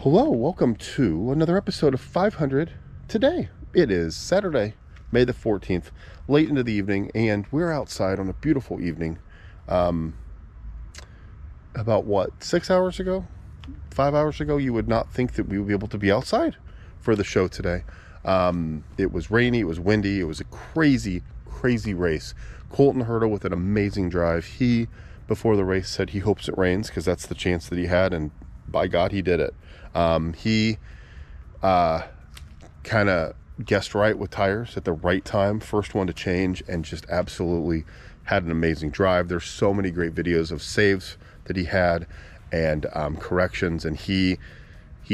Hello, welcome to another episode of 500 today. It is Saturday, May the 14th, late into the evening, and we're outside on a beautiful evening. About what, 6 hours ago? 5 hours ago, you would not think that we would be able to be outside for the show today. It was rainy, it was windy, it was a crazy race. Colton Hurdle with an amazing drive. He, before the race, said he hopes it rains because that's the chance that he had, and by God, he did it. He kind of guessed right with tires at the right time, first one to change, and just absolutely had an amazing drive. There's so many great videos of saves that he had and corrections, and he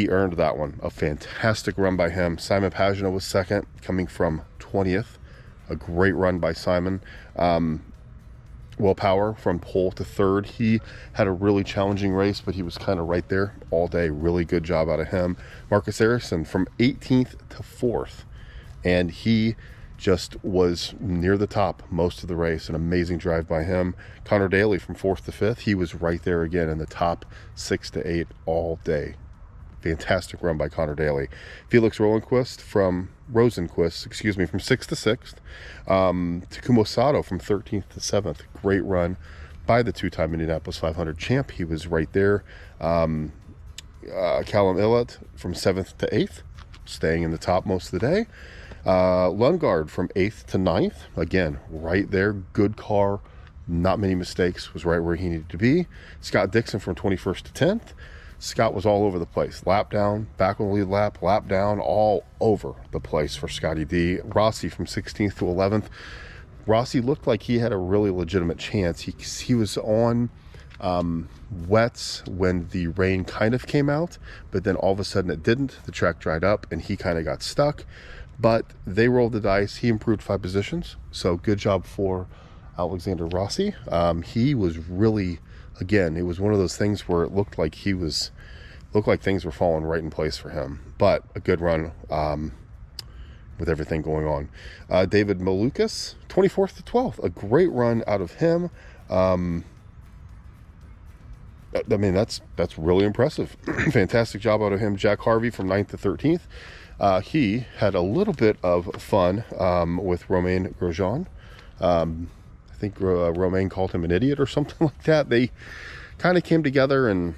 earned that one. A fantastic run by him. Simon Pagino was second, coming from 20th. A great run by Simon. Will Power from pole to third. He had a really challenging race, but he was kind of right there all day. Really good job out of him. Marcus Ericsson from 18th to 4th, and he just was near the top most of the race. An amazing drive by him. Connor Daly from 4th to 5th. He was right there again in the top 6 to 8 all day. Fantastic run by Connor Daly. Felix Rosenquist from 6th to 6th. Takuma Sato from 13th to 7th. Great run by the two-time Indianapolis 500 champ. He was right there. Callum Illett from 7th to 8th, staying in the top most of the day. Lundgaard from 8th to 9th. Again, right there. Good car. Not many mistakes. Was right where he needed to be. Scott Dixon from 21st to 10th. Scott was all over the place. Lap down, back on the lead lap down, all over the place for Scotty D. Rossi from 16th to 11th. Rossi looked like he had a really legitimate chance. He was on wets when the rain kind of came out, but then all of a sudden it didn't. The track dried up and he kind of got stuck. But they rolled the dice. He improved 5 positions. So good job for Alexander Rossi. He was really... Again, it was one of those things where it looked like things were falling right in place for him. But a good run with everything going on. David Malukas, 24th to 12th. A great run out of him. I mean, that's really impressive. Fantastic job out of him. Jack Harvey from 9th to 13th. He had a little bit of fun with Romain Grosjean. I think Romain called him an idiot or something like that. They kind of came together, and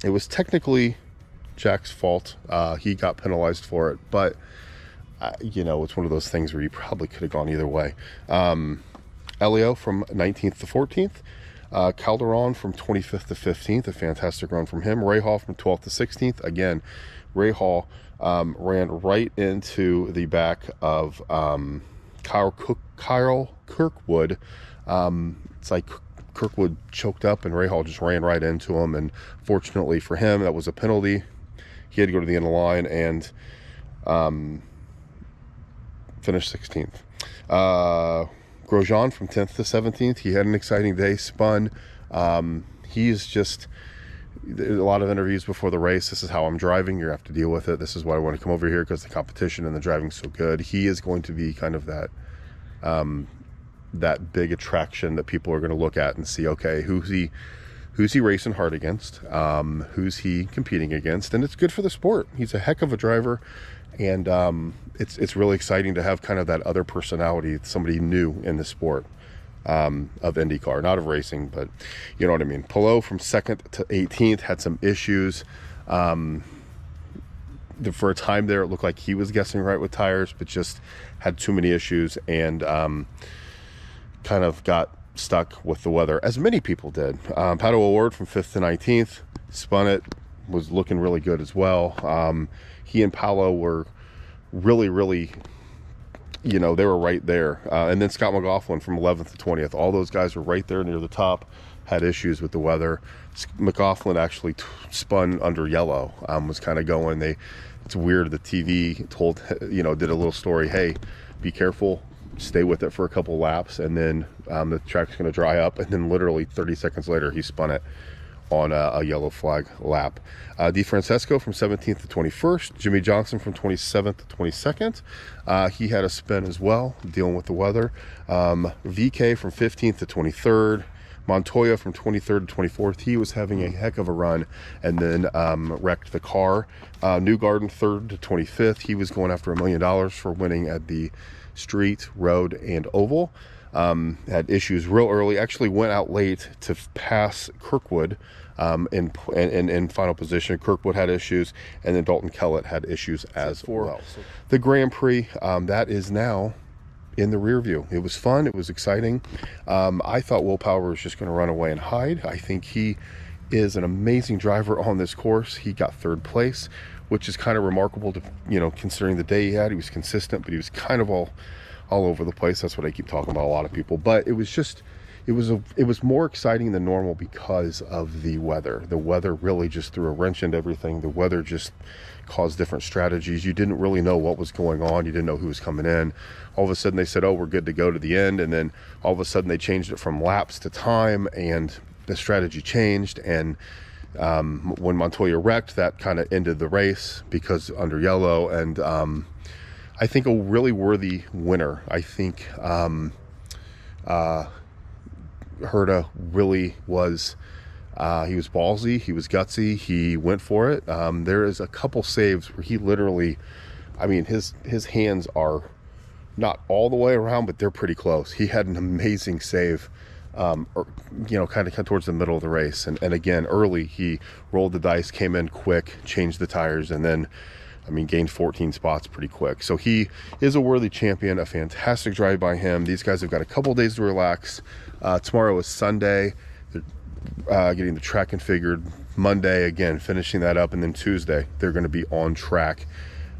it was technically Jack's fault. He got penalized for it, but it's one of those things where you probably could have gone either way. Elio from 19th to 14th. Calderon from 25th to 15th. A fantastic run from him. Ray Hall from 12th to 16th. Again, Ray Hall ran right into the back of Kyle Kirkwood. It's like Kirkwood choked up and Ray Hall just ran right into him, and fortunately for him, that was a penalty. He had to go to the end of the line and finish 16th. Grosjean from 10th to 17th. He had an exciting day, spun. He's just... There's a lot of interviews before the race. This is how I'm driving. You have to deal with it. This is why I want to come over here, because the competition and the driving's so good. He is going to be kind of that big attraction that people are going to look at and see, okay, who's he racing hard against? Who's he competing against? And it's good for the sport. He's a heck of a driver, and it's really exciting to have kind of that other personality, somebody new in the sport of IndyCar, not of racing, but you know what I mean. Palou from 2nd to 18th had some issues. For a time there, it looked like he was guessing right with tires, but just had too many issues and kind of got stuck with the weather, as many people did. Pato O'Ward from 5th to 19th, spun it, was looking really good as well. He and Paolo were really, they were right there. And then Scott McLaughlin from 11th to 20th. All those guys were right there near the top, had issues with the weather. McLaughlin actually spun under yellow, was kind of going. It's weird, the TV did a little story, hey, be careful, stay with it for a couple laps, and then the track's going to dry up, and then literally 30 seconds later he spun it on a yellow flag lap. Di Francesco from 17th to 21st. Jimmy Johnson from 27th to 22nd. He had a spin as well, dealing with the weather. VK from 15th to 23rd. Montoya from 23rd to 24th, he was having a heck of a run, and then wrecked the car. Newgarden 3rd to 25th, he was going after $1 million for winning at the street, road, and oval. Had issues real early, actually went out late to pass Kirkwood in final position. Kirkwood had issues, and then Dalton Kellett had issues as well. The Grand Prix, that is now in the rear view. It was fun, it was exciting. I thought Will Power was just going to run away and hide. I think he is an amazing driver on this course. He got 3rd place, which is kind of remarkable to, considering the day he had. He was consistent, but he was kind of all over the place. That's what I keep talking about, a lot of people. But it was just, it was more exciting than normal because of the weather. The weather really just threw a wrench into everything. The weather just caused different strategies. You didn't really know what was going on. You didn't know who was coming in. All of a sudden they said, oh, we're good to go to the end. And then all of a sudden they changed it from laps to time, and the strategy changed. And when Montoya wrecked, that kind of ended the race because under yellow. And I think a really worthy winner. I think Herta really was, he was ballsy, he was gutsy, he went for it. There is a couple saves where he literally, I mean, his hands are not all the way around, but they're pretty close. He had an amazing save, kind of towards the middle of the race. And again, early, he rolled the dice, came in quick, changed the tires, and then, gained 14 spots pretty quick. So he is a worthy champion, a fantastic drive by him. These guys have got a couple days to relax. Tomorrow is Sunday. They're getting the track configured. Monday, again, finishing that up. And then Tuesday, they're going to be on track,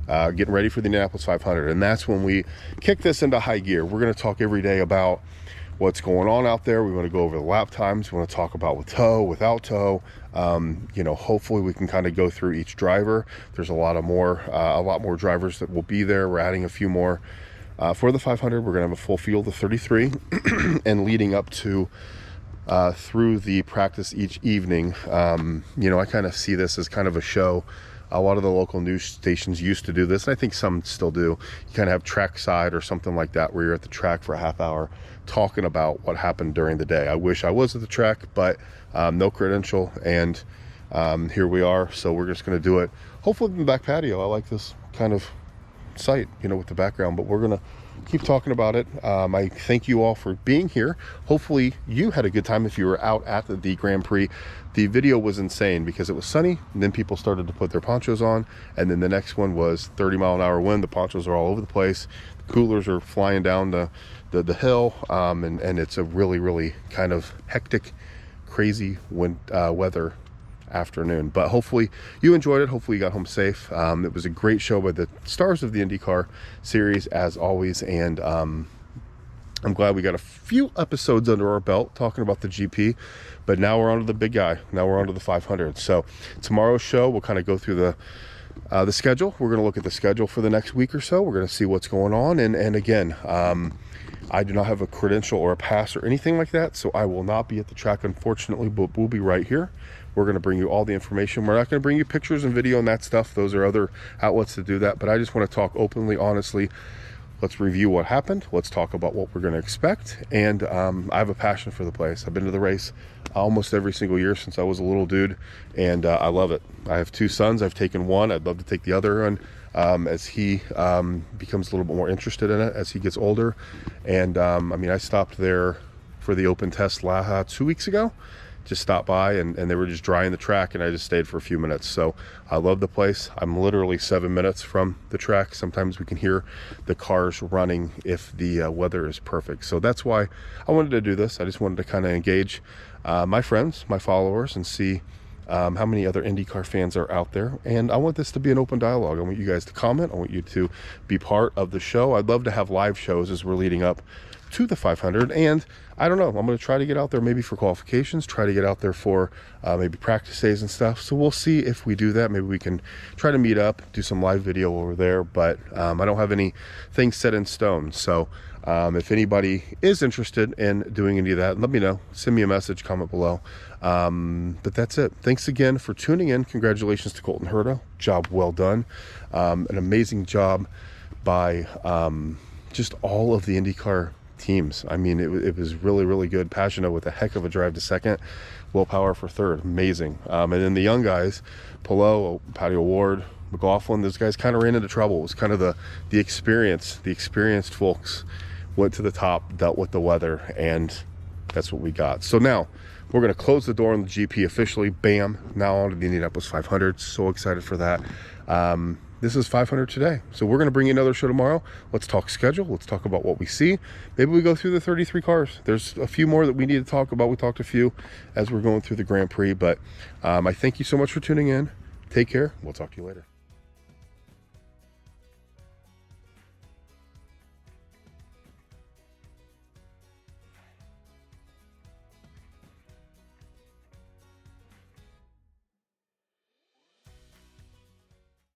getting ready for the Indianapolis 500. And that's when we kick this into high gear. We're going to talk every day about what's going on out there. We want to go over the lap times. We want to talk about with tow, without tow. Hopefully we can kind of go through each driver. There's a lot more drivers that will be there. We're adding a few more for the 500. We're going to have a full field of 33 and leading up to through the practice each evening. I kind of see this as kind of a show. A lot of the local news stations used to do this, and I think some still do. You kind of have trackside or something like that where you're at the track for a half hour talking about what happened during the day. I wish I was at the track, but no credential, and here we are. So we're just going to do it hopefully in the back patio. I like this kind of site, with the background, but we're going to keep talking about it. I thank you all for being here. Hopefully you had a good time if you were out at the Grand Prix. The video was insane because it was sunny, and then people started to put their ponchos on, and then the next one was 30-mile-an-hour wind. The ponchos are all over the place. The coolers are flying down the hill, and it's a really, really kind of hectic, crazy weather afternoon. But hopefully you enjoyed it. Hopefully you got home safe. It was a great show by the stars of the IndyCar series, as always, and I'm glad we got a few episodes under our belt talking about the GP, but now we're on to the big guy. Now we're on to the 500. So tomorrow's show, we'll kind of go through the schedule. We're going to look at the schedule for the next week or so. We're going to see what's going on. And again, I do not have a credential or a pass or anything like that, so I will not be at the track, unfortunately, but we'll be right here. We're going to bring you all the information. We're not going to bring you pictures and video and that stuff. Those are other outlets to do that, but I just want to talk openly, honestly. Let's review what happened. Let's talk about what we're going to expect. And I have a passion for the place. I've been to the race almost every single year since I was a little dude, and I love it. I have 2 sons. I've taken one. I'd love to take the other one as he becomes a little bit more interested in it as he gets older. And I stopped there for the open test 2 weeks ago. Just stopped by, and they were just drying the track, and I just stayed for a few minutes. So I love the place. I'm literally 7 minutes from the track. Sometimes we can hear the cars running if the weather is perfect. So that's why I wanted to do this. I just wanted to kind of engage my friends, my followers, and see how many other IndyCar fans are out there. And I want this to be an open dialogue. I want you guys to comment. I want you to be part of the show. I'd love to have live shows as we're leading up to the 500, and I don't know, I'm going to try to get out there maybe for qualifications, try to get out there for maybe practice days and stuff. So we'll see if we do that. Maybe we can try to meet up, do some live video over there, but I don't have anything set in stone. So if anybody is interested in doing any of that, let me know. Send me a message, comment below. But that's it. Thanks again for tuning in. Congratulations to Colton Herta. Job well done. An amazing job by just all of the IndyCar teams. I mean, it was really, really good. Pagano with a heck of a drive to second, Will Power for third, amazing. And then the young guys, Pelot, Patty Ward, McLaughlin, those guys kind of ran into trouble. It was kind of the experienced folks went to the top, dealt with the weather, and that's what we got. So now we're going to close the door on the GP officially. Bam, now on to the Indianapolis 500. So excited for that. This is 500 today. So we're going to bring you another show tomorrow. Let's talk schedule. Let's talk about what we see. Maybe we go through the 33 cars. There's a few more that we need to talk about. We talked a few as we're going through the Grand Prix, but I thank you so much for tuning in. Take care. We'll talk to you later.